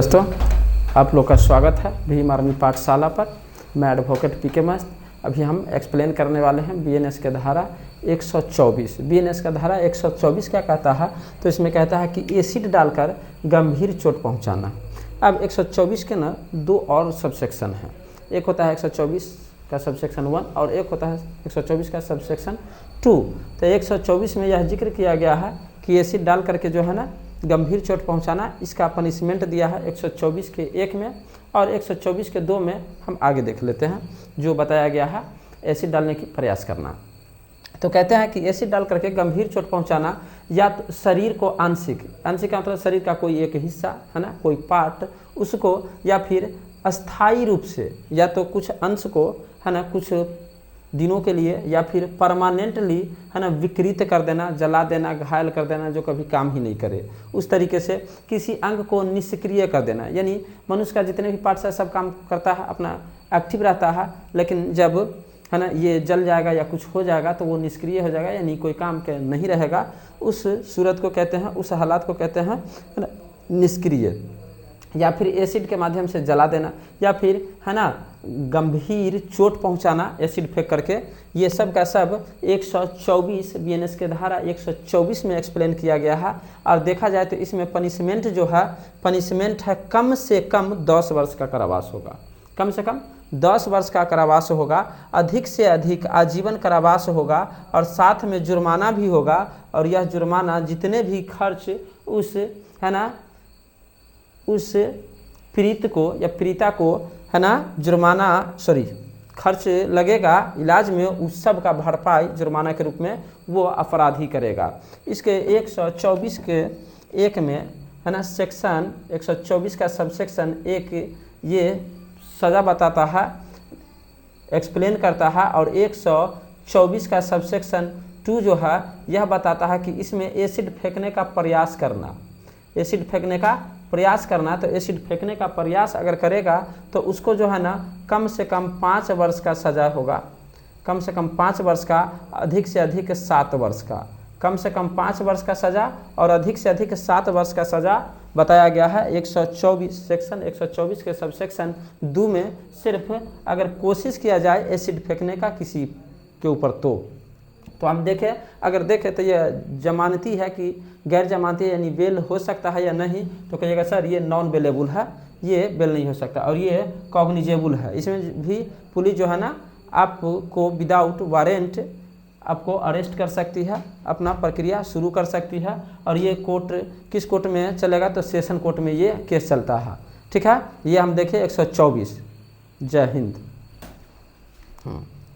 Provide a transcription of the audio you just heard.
दोस्तों, आप लोग का स्वागत है भीम आर्मी पाठशाला पर। मैं एडवोकेट पीके मस्त। अभी हम एक्सप्लेन करने वाले हैं बीएनएस के धारा 124। बीएनएस का धारा 124 क्या कहता है? तो इसमें कहता है कि एसिड डालकर गंभीर चोट पहुंचाना। अब 124 के ना दो और सबसेक्शन हैं। एक होता है 124 का सबसेक्शन 1 और एक होता है 124 का सबसेक्शन 2। तो 124 में यह जिक्र किया गया है कि एसिड डाल करके जो है ना गंभीर चोट पहुंचाना, इसका पनिशमेंट दिया है 124 के 1 में, और 124 के 2 में हम आगे देख लेते हैं जो बताया गया है एसिड डालने की प्रयास करना। तो कहते हैं कि एसिड डाल करके गंभीर चोट पहुंचाना या तो शरीर को आंशिक का मतलब शरीर का कोई एक हिस्सा है ना, कोई पार्ट उसको, या फिर अस्थायी रूप से या तो कुछ अंश को है ना कुछ दिनों के लिए, या फिर परमानेंटली है ना विकृत कर देना, जला देना, घायल कर देना, जो कभी काम ही नहीं करे। उस तरीके से किसी अंग को निष्क्रिय कर देना, यानी मनुष्य का जितने भी पार्ट्स है सब काम करता है, अपना एक्टिव रहता है, लेकिन जब है ना ये जल जाएगा या कुछ हो जाएगा तो वो निष्क्रिय हो जाएगा, यानी कोई काम के नहीं रहेगा। उस सूरत को कहते हैं, उस हालात को कहते हैं है ना निष्क्रिय। या फिर एसिड के माध्यम से जला देना, या फिर है ना गंभीर चोट पहुंचाना एसिड फेंक करके, ये सब का सब 124 बीएनएस के धारा 124 में एक्सप्लेन किया गया है। और देखा जाए तो इसमें पनिशमेंट जो है, पनिशमेंट है कम से कम 10 वर्ष का कारावास होगा। कम से कम 10 वर्ष का कारावास होगा, अधिक से अधिक आजीवन कारावास होगा, और साथ में जुर्माना भी होगा। और यह जुर्माना जितने भी खर्च उस है ना उस पीड़ित को या पीड़िता को है ना जुर्माना खर्च लगेगा इलाज में, उस सब का भरपाई जुर्माना के रूप में वो अपराधी करेगा। इसके 124 के 1 में है ना सेक्शन 124 का सबसेक्शन 1 ये सज़ा बताता है, एक्सप्लेन करता है, और 124 का सबसेक्शन 2 जो है यह बताता है कि इसमें एसिड फेंकने का प्रयास करना, एसिड फेंकने का प्रयास करना। तो एसिड फेंकने का प्रयास अगर करेगा तो उसको जो है ना कम से कम 5 वर्ष का सज़ा होगा, कम से कम 5 वर्ष का, अधिक से अधिक 7 वर्ष का। कम से कम 5 वर्ष का सज़ा और अधिक से अधिक 7 वर्ष का सज़ा बताया गया है 124 सेक्शन 124 के सबसेक्शन 2 में। सिर्फ अगर कोशिश किया जाए एसिड फेंकने का किसी के ऊपर तो हम देखें, अगर देखें तो ये जमानती है कि गैर जमानती है, यानी बेल हो सकता है या नहीं, तो कहिएगा सर ये नॉन बेलेबल है, ये बेल नहीं हो सकता, और ये कॉग्निजेबल है। इसमें भी पुलिस जो है ना आपको विदाउट वारंट आपको अरेस्ट कर सकती है, अपना प्रक्रिया शुरू कर सकती है। और ये कोर्ट किस कोर्ट में चलेगा? तो सेशन कोर्ट में ये केस चलता है। ठीक है, ये हम देखें 124। जय हिंद।